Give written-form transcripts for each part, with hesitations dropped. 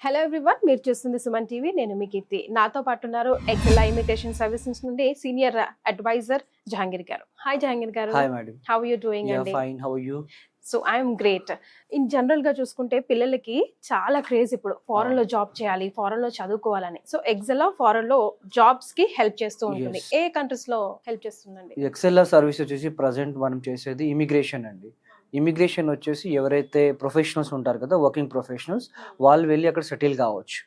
Hello everyone, మీరు చూస్తుంది Suman TV. నేను మీ కీర్తి. నాతో పాటు ఉన్నారు ఎక్సెల్ ఇమిగ్రేషన్ సర్వీసెస్ నుండి సీనియర్ అడ్వైజర్ జహాంగీర్ గారు. హాయ్ జహాంగీర్ గారు. Hi madam. How you doing yeah అండి? Fine. How are you? So I'm great. In general గా చూసుకుంటే పిల్లలకి చాలా క్రేజ్ ఇప్పుడు ఫారెన్ లో జాబ్ చేయాలి, ఫారెన్ లో చదువుకోవాలని. సో ఎక్సెల్ ఫారెన్ లో జాబ్స్ కి హెల్ప్ చేస్తూ ఉంటుంది. Yes. ఏ కంట్రీస్ లో హెల్ప్ చేస్తుందండి? ఎక్సెల్ సర్వీస్ వచ్చేసి ప్రజెంట్ మనం చేసేది ఇమిగ్రేషన్ అండి. ఇమిగ్రేషన్ వచ్చేసి ఎవరైతే ప్రొఫెషనల్స్ ఉంటారు కదా, వర్కింగ్ ప్రొఫెషనల్స్, వాళ్ళు వెళ్ళి అక్కడ సెటిల్ కావచ్చు.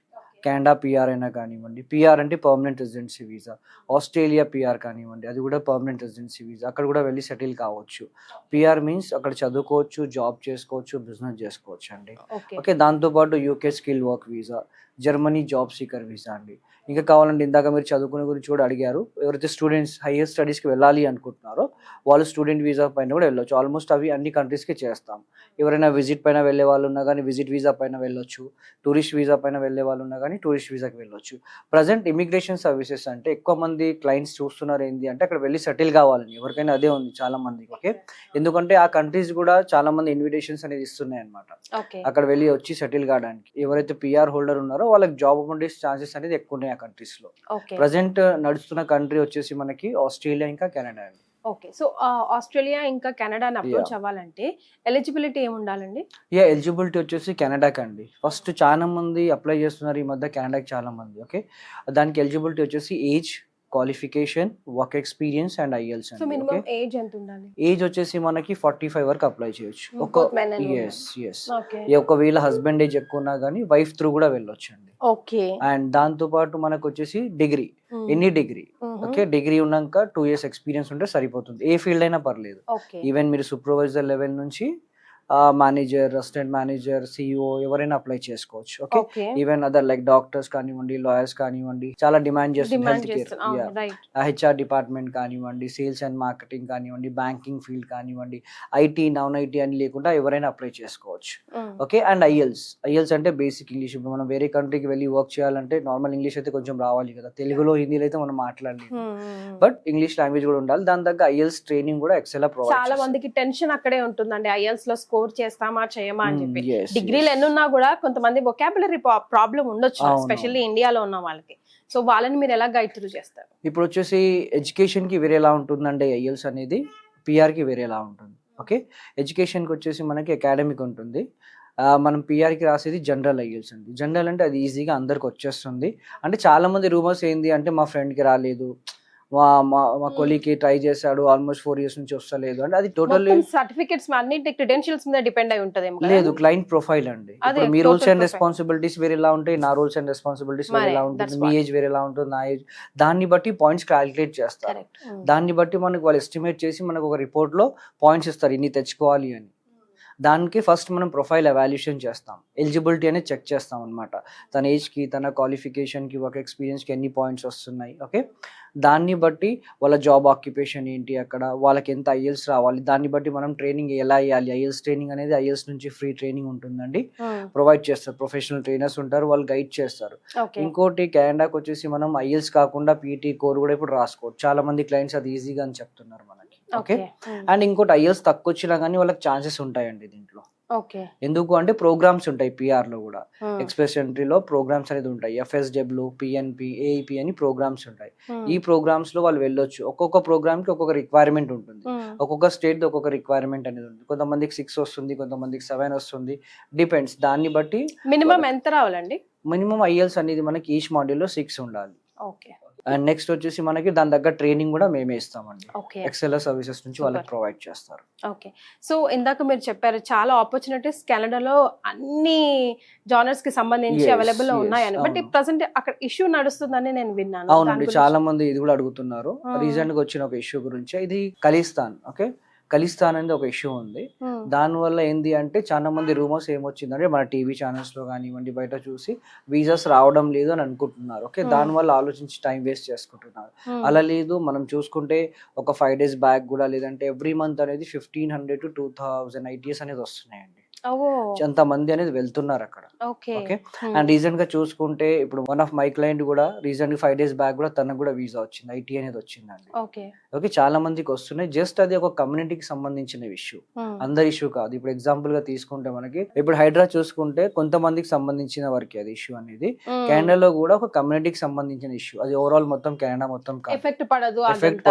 కెనడా పిఆర్ అయినా కానివ్వండి, పిఆర్ అంటే permanent residency visa. Australia PR కానివ్వండి, అది కూడా పర్మనెంట్ రెసిడెన్సీ వీసా. అక్కడ కూడా వెళ్ళి సెటిల్ కావచ్చు. పిఆర్ మీన్స్ అక్కడ చదువుకోవచ్చు, జాబ్ చేసుకోవచ్చు, బిజినెస్ చేసుకోవచ్చు అండి. ఓకే, దాంతోపాటు UK skill work visa, Germany job seeker visa అండి. ఇంకా కావాలంటే ఇందాక మీరు చదువుకునే గురించి కూడా అడిగారు. ఎవరైతే స్టూడెంట్స్ హైయర్ స్టడీస్కి వెళ్ళాలి అనుకుంటున్నారో వాళ్ళు స్టూడెంట్ వీసా పైన కూడా వెళ్ళొచ్చు. ఆల్మోస్ట్ అవి అన్ని కంట్రీస్కి చేస్తాం. ఎవరైనా విజిట్ పైన వెళ్ళే వాళ్ళు ఉన్నా కానీ విజిట్ వీసా పైన వెళ్ళొచ్చు. టూరిస్ట్ వీసా పైన వెళ్ళే వాళ్ళు ఉన్నా కానీ టూరిస్ట్ వీసాకి వెళ్ళొచ్చు. ప్రజెంట్ ఇమిగ్రేషన్ సర్వీసెస్ అంటే ఎక్కువ మంది క్లయింట్స్ చూస్తున్నారు ఏంటి అంటే అక్కడ వెళ్ళి సెటిల్ కావాలని. ఎవరికైనా అదే ఉంది చాలా మందికి. ఓకే, ఎందుకంటే ఆ కంట్రీస్ కూడా చాలా మంది ఇన్విటేషన్స్ అనేది ఇస్తున్నాయి అనమాట. అక్కడ వెళ్ళి వచ్చి సెటిల్ కావడానికి. ఎవరైతే పిఆర్ హోల్డర్ ఉన్నారో వాళ్ళకి జాబ్ అపార్చునిటీస్ ఛాన్సెస్ అనేది ఎక్కువ ఉన్నాయి ఆ కంట్రీస్ లో. ప్రజెంట్ నడుస్తున్న కంట్రీ వచ్చేసి మనకి ఆస్ట్రేలియా ఇంకా కెనడా అండి. ఓకే, సో ఆస్ట్రేలియా ఇంకా కెనడాని అప్రోచ్ అవ్వాలంటే ఎలిజిబిలిటీ ఏమి ఉండాలండి? ఎలిజిబిలిటీ వచ్చేసి కెనడాకి అండి. ఫస్ట్ చాలా మంది అప్లై చేస్తున్నారు ఈ మధ్య కెనడాకి చాలా మంది. ఓకే, దానికి ఎలిజిబిలిటీ వచ్చేసి age, qualification, work experience and IELTS so minimum age ఎంత ఉండాలి? ఏజ్ వచ్చేసి మనకి 45 వరకు అప్లై చేయొచ్చు. Okay. ఒకవేళ హస్బెండ్ ఏజ్ ఎక్కువ ఉన్నా కానీ వైఫ్ త్రూ కూడా వెళ్ళొచ్చు అండి. ఓకే, అండ్ దాంతో పాటు మనకు వచ్చేసి degree, any degree. Okay, degree ఉన్నాక 2 years ఎక్స్పీరియన్స్ ఉంటే సరిపోతుంది. ఏ ఫీల్డ్ అయినా పర్లేదు. ఈవెన్ మీరు సూపర్వైజర్ లెవెల్ నుంచి మేనేజర్, అసిస్టెంట్ మేనేజర్, సిఇఓ ఎవరైనా అప్లై చేసుకోవచ్చు. Okay, even other like doctors కానివ్వండి, లాయర్స్ కానివ్వండి, చాలా డిమాండ్ చేస్తుంది హెల్త్ కేర్. హెచ్ఆర్ డిపార్ట్మెంట్ కానివ్వండి, సేల్స్ అండ్ మార్కెటింగ్ కానివ్వండి, బ్యాంకింగ్ ఫీల్డ్ కానివ్వండి, ఐటీ, నాన్ ఐటీ అని లేకుండా ఎవరైనా అప్లై చేసుకోవచ్చు. ఓకే, అండ్ ఐఎల్స్ అంటే బేసిక్ ఇంగ్లీష్. ఇప్పుడు మనం వేరే కంట్రీకి వెళ్ళి వర్క్ చేయాలంటే నార్మల్ ఇంగ్లీష్ అయితే కొంచెం రావాలి కదా. తెలుగులో, హిందీలో అయితే మనం మాట్లాడలేదు, బట్ ఇంగ్లీష్ లాంగ్వేజ్ కూడా ఉండాలి. దాని తగ్గ ఐఎల్స్ ట్రైనింగ్ కూడా ఎక్సెల్ ప్రొవైడ్. చాలా మందికి టెన్షన్ అక్కడే ఉంటుందండి, ఐఎల్స్ లో స్కోర్ చేస్తామా చేయమా అని చెప్పి. డిగ్రీలు ఎన్నున్నా కూడా కొంతమంది వొకాబులరీ ప్రాబ్లం ఉండొచ్చు, ఎస్పెషల్లీ ఇండియాలో ఉన్న వాళ్ళకి. సో వాళ్ళని మీరు ఎలా గైడ్ త్రూ చేస్తారు? ఇప్పుడు వచ్చేసి ఎడ్యుకేషన్ కి వేరేలా ఉంటుందంటే ఐఎల్స్ అనేది, పిఆర్ కి వేరేలా ఉంటుంది. ఓకే, ఎడ్యుకేషన్ కి వచ్చేసి మనకి అకాడమిక్ ఉంటుంది. మనం పిఆర్కి రాసేది జనరల్ ఐఎల్స్ అండి. జనరల్ అంటే అది ఈజీగా అందరికి వచ్చేస్తుంది. అంటే చాలా మంది రూమర్స్ ఏంది అంటే మా ఫ్రెండ్కి రాలేదు, మా కొలీగ్కి ట్రై చేశాడు, ఆల్మోస్ట్ 4 years నుంచి వస్తలేదు అంటే అది టోటల్లీ సర్టిఫికెట్స్ అన్నిటి క్రెడెన్షియల్స్ మీద డిపెండ్ అయి ఉంటది. లేదు, క్లయింట్ ప్రొఫైల్ అండి. ఇప్పుడు మీ రూల్స్ అండ్ రెస్పాన్సిబిలిటీస్ వేరేలా ఉంటాయి, నా రూల్స్ అండ్ రెస్పాన్సిబిలిటీస్ వేరేలా ఉంటుంది, మీ ఏజ్ వేరేలా ఉంటుంది, నా ఏజ్. దాన్ని బట్టి పాయింట్స్ క్యాలిక్యులేట్ చేస్తారు. దాన్ని బట్టి మనకు వాళ్ళు ఎస్టిమేట్ చేసి మనకు ఒక రిపోర్ట్ లో పాయింట్స్ ఇస్తారు, ఇన్ని తెచ్చుకోవాలి అని. దానికి ఫస్ట్ మనం ప్రొఫైల్ ఎవాల్యుయేషన్ చేస్తాం, ఎలిజిబిలిటీ అనేది చెక్ చేస్తాం అనమాట. తన ఏజ్కి, తన క్వాలిఫికేషన్కి, వర్క్ ఎక్స్పీరియన్స్కి ఎన్ని పాయింట్స్ వస్తున్నాయి. ఓకే, దాన్ని బట్టి వాళ్ళ జాబ్ ఆక్యుపేషన్ ఏంటి, అక్కడ వాళ్ళకి ఎంత ఐఎల్స్ రావాలి, దాన్ని బట్టి మనం ట్రైనింగ్ ఎలా ఇవ్వాలి. ఐఎల్స్ ట్రైనింగ్ అనేది ఐఎల్స్ నుంచి ఫ్రీ ట్రైనింగ్ ఉంటుందండి, ప్రొవైడ్ చేస్తారు. ప్రొఫెషనల్ ట్రైనర్స్ ఉంటారు, వాళ్ళు గైడ్ చేస్తారు. ఇంకోటి కెనడాకి వచ్చేసి మనం ఐఎల్స్ కాకుండా పీటీ కోర్ కూడా ఇప్పుడు రాసుకోవచ్చు. చాలా మంది క్లయింట్స్ అది ఈజీగా అని చెప్తున్నారు మనకి. ఓకే, అండ్ ఇంకోటి ఐఎల్స్ తక్కువ వచ్చినా కానీ వాళ్ళకి ఛాన్సెస్ ఉంటాయండి దీంట్లో. ఎందుకు అంటే ప్రోగ్రామ్స్ ఉంటాయి పిఆర్ లో కూడా. ఎక్స్ప్రెస్ ఎంట్రీలో ప్రోగ్రామ్స్ అనేది ఉంటాయి. ఎఫ్ఎస్డబ్ల్యూ, పిఎన్పి, ఏఈపి అని ప్రోగ్రామ్స్ ఉంటాయి. ఈ ప్రోగ్రామ్స్ లో వాళ్ళు వెళ్ళొచ్చు. ఒక్కొక్క ప్రోగ్రామ్ కి ఒక్కొక్క రిక్వైర్మెంట్ ఉంటుంది. ఒక్కొక్క స్టేట్ ఒక్కొక్క రిక్వైర్మెంట్ అనేది ఉంటుంది. కొంతమందికి 6 వస్తుంది, కొంతమందికి 7 వస్తుంది, డిపెండ్స్. దాన్ని బట్టి మినిమం ఎంత రావాలండి? మినిమం ఐఎల్స్ అనేది మనకి ఈచ్ మాడ్యూల్ లో 6 ఉండాలి. ఓకే, అండ్ నెక్స్ట్ వచ్చేసి మనకి దాని దగ్గర ట్రైనింగ్ కూడా మేమే ఇస్తామండి. ఎక్సెల్ సర్వీసెస్ నుంచి వాళ్ళకి ప్రొవైడ్ చేస్తారు. ఓకే, సో ఇందాక మీరు చెప్పారు చాలా ఆపర్చునిటీస్ కెనడాలో అన్ని జానర్స్ కి సంబంధించి అవైలబుల్ లో ఉన్నాయని. బట్ ప్రెసెంట్ అక్కడ ఇష్యూ నడుస్తుందని నేను విన్నాను. అవునండి, చాలా మంది ఇది కూడా అడుగుతున్నారు. రీసెంట్ గా వచ్చిన ఒక ఇష్యూ గురించి, ఇది ఖలిస్తాన్. ఓకే, ఖలిస్తాన్ అనేది ఒక ఇష్యూ ఉంది. దాని వల్ల ఏంది అంటే చాలా మంది రూమర్స్ ఏమొచ్చిందంటే మన టీవీ ఛానల్స్ లో కానివ్వండి బయట చూసి వీసాస్ రావడం లేదు అని అనుకుంటున్నారు. ఓకే, దాని వల్ల ఆలోచించి టైం వేస్ట్ చేసుకుంటున్నారు. అలా లేదు, మనం చూసుకుంటే ఒక 5 days బ్యాక్ కూడా లేదంటే ఎవ్రీ మంత్ అనేది 1500 to 2000 ఐటీఎస్ అనేది వస్తున్నాయండి. అంత మంది అనేది వెళ్తున్నారు అక్కడ. ఓకే. అండ్ రీసెంట్ గా చూసుకుంటే ఇప్పుడు వన్ ఆఫ్ మై క్లయింట్ కూడా రీసెంట్ గా 5 days బ్యాక్ కూడా తనకు కూడా వీసా వచ్చింది, ఐటీ అనేది వచ్చిందండి. ఓకే, చాలా మందికి వస్తున్నాయి. జస్ట్ అది ఒక కమ్యూనిటీకి సంబంధించిన ఇష్యూ, అందరి ఇష్యూ కాదు. ఇప్పుడు ఎగ్జాంపుల్ గా తీసుకుంటే మనకి ఇప్పుడు హైడ్రా చూసుకుంటే కొంతమందికి సంబంధించిన వరకు అది ఇష్యూ అనేది. కెనడాలో కూడా ఒక కమ్యూనిటీకి సంబంధించిన ఇష్యూ, అది ఓవరాల్ మొత్తం కెనడా మొత్తం ఎఫెక్ట్ పడదు.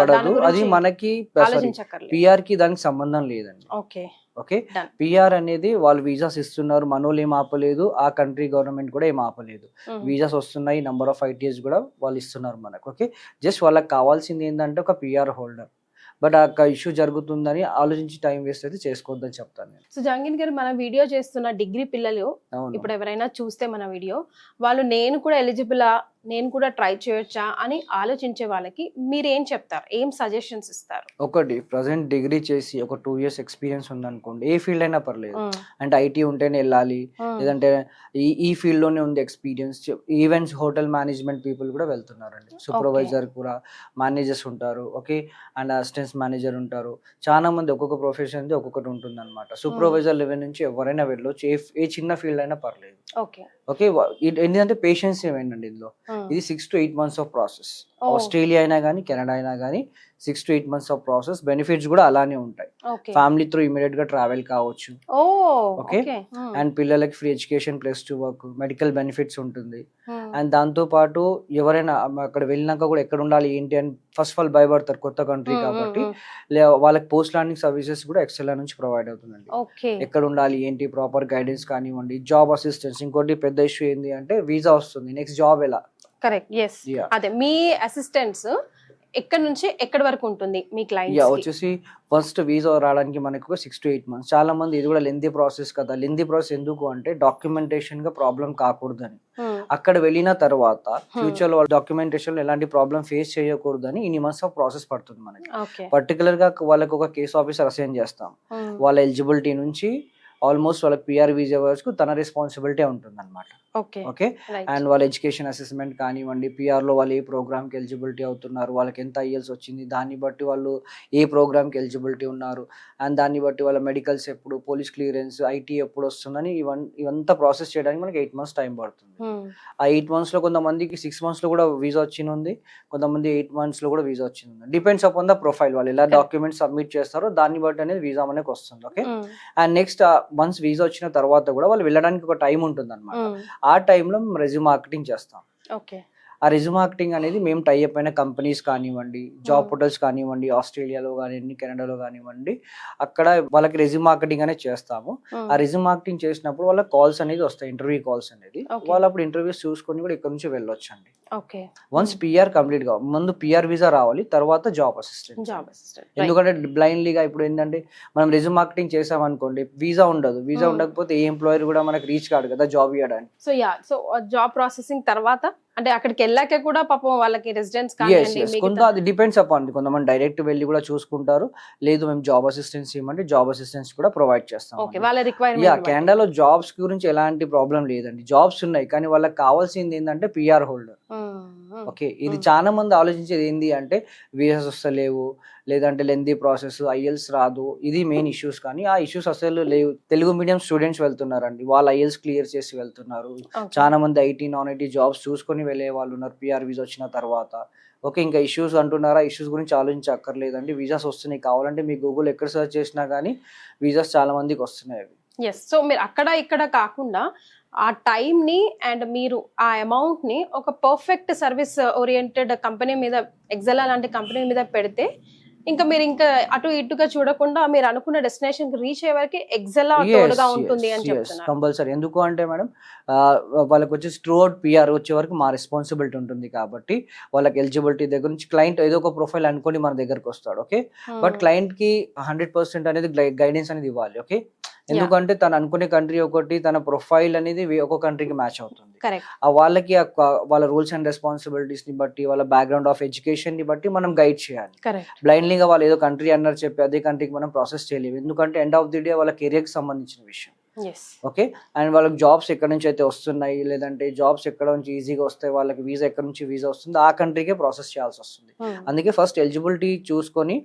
అది మనకి పిఆర్ కి దానికి సంబంధం లేదండి. ఓకే, పిఆర్ అనేది వాళ్ళు వీసాస్ ఇస్తున్నారు, మనోళ్ళు ఏం ఆపలేదు, ఆ కంట్రీ గవర్నమెంట్ కూడా ఏం ఆపలేదు. వీసాస్ వస్తున్నాయి, నంబర్ ఆఫ్ ఐటీఎస్ కూడా వాళ్ళు ఇస్తున్నారు మనకు. ఓకే, జస్ట్ వాళ్ళకి కావాల్సింది ఏంటంటే ఒక పిఆర్ హోల్డర్. బట్ ఆ ఇష్యూ జరుగుతుందని ఆలోచించి టైం వేస్ట్ అయితే చేసుకోవద్దని చెప్తాను నేను. సో జహాంగీర్ గారు, మన వీడియో చేస్తున్న డిగ్రీ పిల్లలు ఇప్పుడు ఎవరైనా చూస్తే మన వీడియో, వాళ్ళు నేను కూడా ఎలిజిబులా, నేను కూడా ట్రై చేయొచ్చా అని ఆలోచించే వాళ్ళకి మీరు ఏం చెప్తారు, ఏం సజెషన్స్ ఇస్తారు? ఒకటి, ప్రజెంట్ డిగ్రీ చేసి ఒక 2 years ఎక్స్పీరియన్స్ ఉందనుకోండి, ఏ ఫీల్డ్ అయినా పర్లేదు. అంటే ఐటీ ఉంటేనే వెళ్ళాలి, లేదంటే ఈ ఫీల్డ్ లోనే ఉంది experience. Events, hotel management people కూడా వెళ్తున్నారండి. సూపర్వైజర్ కూడా, మేనేజర్స్ ఉంటారు. ఓకే, అండ్ అసిస్టెంట్ మేనేజర్ ఉంటారు. చాలా మంది ఒక్కొక్క ప్రొఫెషన్ ఒక్కొక్కటి ఉంటుంది అనమాట. సూపర్వైజర్ లెవెల్ నుంచి ఎవరైనా వెళ్ళొచ్చు, ఏ చిన్న ఫీల్డ్ అయినా పర్లేదు. ఓకే, ఏంటంటే పేషెన్స్ ఏమైందండి ఇందులో. ఇది 6 to 8 months of process. Australia అయినా కానీ, కెనడా అయినా కానీ 6 to 8 months of process. Benefits కూడా అలానే ఉంటాయి. ఫ్యామిలీ త్రూ ఇమీడియట్ గా ట్రావెల్ కావచ్చు. ఓకే, అండ్ పిల్లలకి free education, plus 2 work, medical benefits ఉంటుంది. అండ్ దాంతో పాటు ఎవరైనా అక్కడ వెళ్ళినాక కూడా ఎక్కడ ఉండాలి ఏంటి అని ఫస్ట్ ఆఫ్ ఆల్ భయపడతారు, కొత్త కంట్రీ కాబట్టి. వాళ్ళకి పోస్ట్ ల్యాండింగ్ సర్వీసెస్ కూడా ఎక్సెల్ నుంచి ప్రొవైడ్ అవుతుందండి. ఎక్కడ ఉండాలి ఏంటి, ప్రాపర్ గైడెన్స్ కానివ్వండి, జాబ్ అసిస్టెన్స్. ఇంకోటి పెద్ద ఇష్యూ ఏంటి అంటే వీసా వస్తుంది, నెక్స్ట్ జాబ్ ఎలా. Correct, yes. అదే మీ అసిస్టెంట్స్ ఎక్కడ నుంచి ఎక్కడి వరకు ఉంటుంది మీ క్లయింట్స్? వచ్చేసి ఫస్ట్ వీసా రావడానికి మనకు 6 to 8 months. చాలా మంది ఇది కూడా లెంతీ ప్రాసెస్ కదా. లెంతీ ప్రాసెస్ ఎందుకు అంటే డాక్యుమెంటేషన్ గా ప్రాబ్లం కాకూడదని. అక్కడ వెళ్ళిన తర్వాత ఫ్యూచర్ లో డాక్యుమెంటేషన్ లో ఎలాంటి ప్రాబ్లం ఫేస్ చేయకూడదని ఇన్ని మంత్స్ ఆఫ్ ప్రాసెస్ పడుతుంది మనకి. పర్టికులర్ గా వాళ్ళకి ఒక కేస్ ఆఫీసర్ అసైన్ చేస్తాం. వాళ్ళ ఎలిజిబిలిటీ నుంచి ఆల్మోస్ట్ వాళ్ళకి పిఆర్ వీసా వరకు తన రెస్పాన్సిబిలిటీ ఉంటుంది అనమాట. ఓకే, అండ్ వాళ్ళ ఎడ్యుకేషన్ అసెస్మెంట్ కానివ్వండి, పిఆర్ లో వాళ్ళు ఏ ప్రోగ్రామ్ కి ఎలిజిబిలిటీ అవుతున్నారు, వాళ్ళకి ఎంత ఐఎల్స్ వచ్చింది, దాన్ని బట్టి వాళ్ళు ఏ ప్రోగ్రామ్ కి ఎలిజిబిలిటీ ఉన్నారు, అండ్ దాన్ని బట్టి వాళ్ళ మెడికల్స్ ఎప్పుడు, పోలీస్ క్లియరెన్స్, ఐటీ ఎప్పుడు వస్తుందని ఇవంతా ప్రాసెస్ చేయడానికి మనకి 8 months టైం పడుతుంది. ఆ 8 months లో కొంతమందికి 6 months లో కూడా వీసా వచ్చింది ఉంది, కొంతమంది 8 months లో కూడా వీసా వచ్చింది. డిపెండ్స్ అపాన్ ద ప్రొఫైల్, వాళ్ళు ఎలా డాక్యుమెంట్స్ సబ్మిట్ చేస్తారో దాన్ని బట్టి అనేది వీసా మనకి వస్తుంది. Okay, and next once visa వచ్చిన తర్వాత కూడా వాళ్ళు వెళ్ళడానికి ఒక టైం ఉంటుంది అనమాట. ఆ టైంలో మేము రెజ్యూమ్ మార్కెటింగ్ చేస్తాం. ఆ రెజ్యూమ్ మార్కెటింగ్ అనేది మేము టైఅప్ అయిన కంపెనీస్ కానివ్వండి, జాబ్ పోర్టల్స్ కానివ్వండి, ఆస్ట్రేలియాలో కానివ్వండి, కెనడాలో కానివ్వండి, అక్కడ వాళ్ళకి రెజ్యూమ్ మార్కెటింగ్ అనేది చేస్తాము. ఆ రెజ్యూమ్ మార్కెటింగ్ చేసినప్పుడు వాళ్ళకి కాల్స్ అనేది వస్తాయి, ఇంటర్వ్యూ కాల్స్ అనేది. వాళ్ళు అప్పుడు ఇంటర్వ్యూస్ చూసుకొని కూడా ఇక్కడ నుంచి వెళ్ళొచ్చు అండి. వన్స్ పిఆర్ కంప్లీట్ గా, ముందు పిఆర్ వీసా రావాలి, తర్వాత జాబ్ అసిస్టెంట్. ఎందుకంటే బ్లైండ్లీగా ఇప్పుడు ఏంటంటే మనం రెజ్యూమ్ మార్కెటింగ్ చేసాం అనుకోండి, వీసా ఉండదు. వీసా ఉండకపోతే ఏ ఎంప్లాయర్ కూడా మనకి రీచ్ కాదు కదా జాబ్ ఇవ్వడానికి. సో జాబ్ ప్రాసెసింగ్ తర్వాత అంటే అక్కడికి వెళ్ళాక కూడా పాపం వాళ్ళకి రెసిడెన్స్ కొంత అది డిపెండ్స్ అపాన్. కొంతమంది డైరెక్ట్ వెళ్ళి కూడా చూసుకుంటారు, లేదు మేము జాబ్ అసిస్టెన్స్ ఇవ్వమంటే జాబ్ అసిస్టెన్స్ కూడా ప్రొవైడ్ చేస్తాం. కెనడాలో జాబ్స్ గురించి ఎలాంటి ప్రాబ్లం లేదండి, జాబ్స్ ఉన్నాయి, కానీ వాళ్ళకి కావాల్సింది ఏంటంటే పిఆర్ హోల్డర్. ఓకే, ఇది చాలా మంది ఆలోచించేది ఏంటి అంటే వీసాస్ వస్తలేవు, లేదంటే లెంతీ ప్రాసెస్, ఐఎల్స్ రాదు, ఇది మెయిన్ ఇష్యూస్. కానీ ఆ ఇష్యూస్ అసలు లేవు. తెలుగు మీడియం స్టూడెంట్స్ వెళ్తున్నారండి, వాళ్ళు ఐఎల్స్ క్లియర్ చేసి వెళ్తున్నారు. చాలా మంది ఐటీ, నాన్ ఐటీ జాబ్స్ చూసుకొని వెళ్ళే వాళ్ళు ఉన్నారు పిఆర్ వీసా వచ్చిన తర్వాత. ఓకే, ఇంకా ఇష్యూస్ అంటున్నారా, ఇష్యూస్ గురించి ఆలోచించక్కర్లేదండి. వీసాస్ వస్తున్నాయి, కావాలంటే మీ గూగుల్ ఎక్కడ సెర్చ్ చేసినా కానీ వీసాస్ చాలా మందికి వస్తున్నాయి అవి. సో మీరు అక్కడ ఇక్కడ కాకుండా ఆ టైం ని అండ్ మీరు ఆ అమౌంట్ ని ఒక పర్ఫెక్ట్ సర్వీస్ ఓరియంటెడ్ కంపెనీ మీద, ఎక్సెల్ లాంటి కంపెనీ మీద పెడితే ఇంకా మీరు ఇంకా అటు ఇటుగా చూడకుండా మీరు అనుకున్న డెస్టినేషన్ కి రీచ్ అయ్యే వరకు ఎక్సెల్ తోడుగా ఉంటుంది అని చెప్తున్నారు. కంపల్సరీ. ఎందుకు అంటే మేడం, వాళ్ళకి వచ్చేసి త్రూ అవుట్ పిఆర్ వచ్చే వరకు మా రెస్పాన్సిబిలిటీ ఉంటుంది కాబట్టి వాళ్ళకి ఎలిజిబిలిటీ దగ్గర నుంచి క్లయింట్ ఏదో ఒక ప్రొఫైల్ అనుకోని మన దగ్గరకు వస్తాడు. ఓకే, బట్ క్లయింట్ కి 100% అనేది గైడెన్స్ అనేది ఇవ్వాలి. ఓకే, ఎందుకంటే తను అనుకునే కంట్రీ ఒకటి, తన ప్రొఫైల్ అనేది ఒక కంట్రీకి మ్యాచ్ అవుతుంది. వాళ్ళకి వాళ్ళ రూల్స్ అండ్ రెస్పాన్సిబిలిటీస్ ని బట్టి, వాళ్ళ బ్యాక్గ్రౌండ్ ఆఫ్ ఎడ్యుకేషన్ ని బట్టి మనం గైడ్ చేయాలి. బ్లైండ్లీగా వాళ్ళు ఏదో కంట్రీ అన్నారు చెప్పి అదే కంట్రీకి మనం ప్రాసెస్ చేయలేము, ఎందుకంటే ఎండ్ ఆఫ్ ది డే వాళ్ళ కెరియర్ కి సంబంధించిన విషయం. ఓకే, అండ్ వాళ్ళకి జాబ్స్ ఎక్కడి నుంచి అయితే వస్తున్నాయి, లేదంటే జాబ్స్ ఎక్కడ నుంచి ఈజీగా వస్తాయి, వాళ్ళకి వీసా ఎక్కడి నుంచి వీసా వస్తుంది, ఆ కంట్రీకే ప్రాసెస్ చేయాల్సి వస్తుంది. అందుకే ఫస్ట్ ఎలిజిబిలిటీ చూసుకొని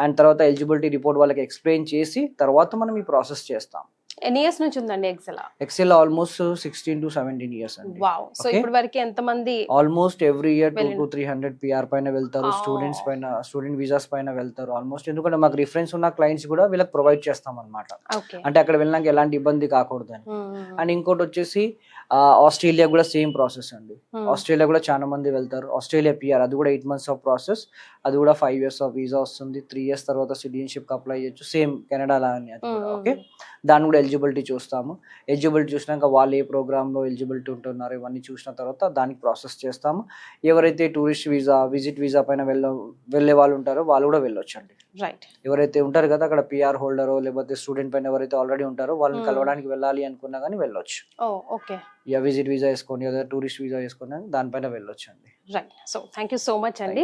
అండ్ తర్వాత ఎలిజిబిలిటీ రిపోర్ట్ వాళ్ళకి ఎక్స్ప్లెయిన్ చేసి తర్వాత మనం ఈ ప్రాసెస్ చేస్తాం. ఎన్ని ఇయర్స్ నుంచి ఉందండి Excel? Excel almost 16 to 17 years అండి. వావ్. So Okay. ఇప్పటి వరకు ఎంత మంది ఆల్మోస్ట్ ఎవ్రీ ఇయర్ 2 వెళ్ళండి. to 300 పిఆర్ పైన వెళ్తారు, Oh. స్టూడెంట్స్ పైన, స్టూడెంట్ వీసాస్ పైన వెళ్తారు ఆల్మోస్ట్. ఎందుకంటే మాకు రిఫరెన్స్ ఉన్న క్లయింట్స్ కూడా వీళ్ళకి ప్రొవైడ్ చేస్తాం అనమాట. ఓకే. అంటే అక్కడ వెళ్ళినాక ఎలాంటి ఇబ్బంది కాకూడదు అని. అండ్ ఇంకోటి వచ్చేసి ఆస్ట్రేలియా కూడా సేమ్ ప్రాసెస్ అండి. ఆస్ట్రేలియా కూడా చాలా మంది వెళ్తారు. ఆస్ట్రేలియా పిఆర్ అది కూడా 8 months ఆఫ్ ప్రాసెస్. అది కూడా 5 years ఆఫ్ వీసా వస్తుంది. 3 years తర్వాత సిటిజన్షిప్ అప్లై చేయొచ్చు, సేమ్ కెనడా లాగానే అది కూడా. ఓకే, దాన్ని కూడా ఎలిజిబిలిటీ చూస్తాము. ఎలిజిబిలిటీ చూసినాక వాళ్ళు ఏ ప్రోగ్రామ్లో ఎలిజిబిలిటీ ఉంటున్నారు ఇవన్నీ చూసిన తర్వాత దానికి ప్రాసెస్ చేస్తాము. ఎవరైతే టూరిస్ట్ వీసా, విజిట్ వీసా పైన వెళ్ళే వాళ్ళు ఉంటారో వాళ్ళు కూడా వెళ్ళొచ్చు అండి. రైట్. ఎవరైతే ఉంటారు కదా అక్కడ పిఆర్ హోల్డరో లేకపోతే స్టూడెంట్ పైన ఎవరైతే ఆల్రెడీ ఉంటారో వాళ్ళని కలవడానికి వెళ్ళాలి అనుకున్నా కానీ వెళ్ళొచ్చు. ఓకే. ఇక విజిట్ వీసా వేసుకొని లేదా టూరిస్ట్ వీసా వేసుకొని దానిపైన వెళ్ళొచ్చు అండి. Right. So thank you so much అండి.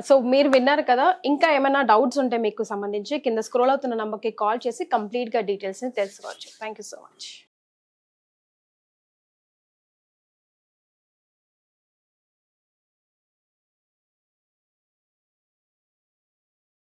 సో మీరు విన్నారు కదా, ఇంకా ఏమైనా డౌట్స్ ఉంటే మీకు సంబంధించి కింద స్క్రోల్ అవుతున్న నంబర్కి కాల్ చేసి కంప్లీట్గా డీటెయిల్స్ని తెలుసుకోవచ్చు. Thank you so much.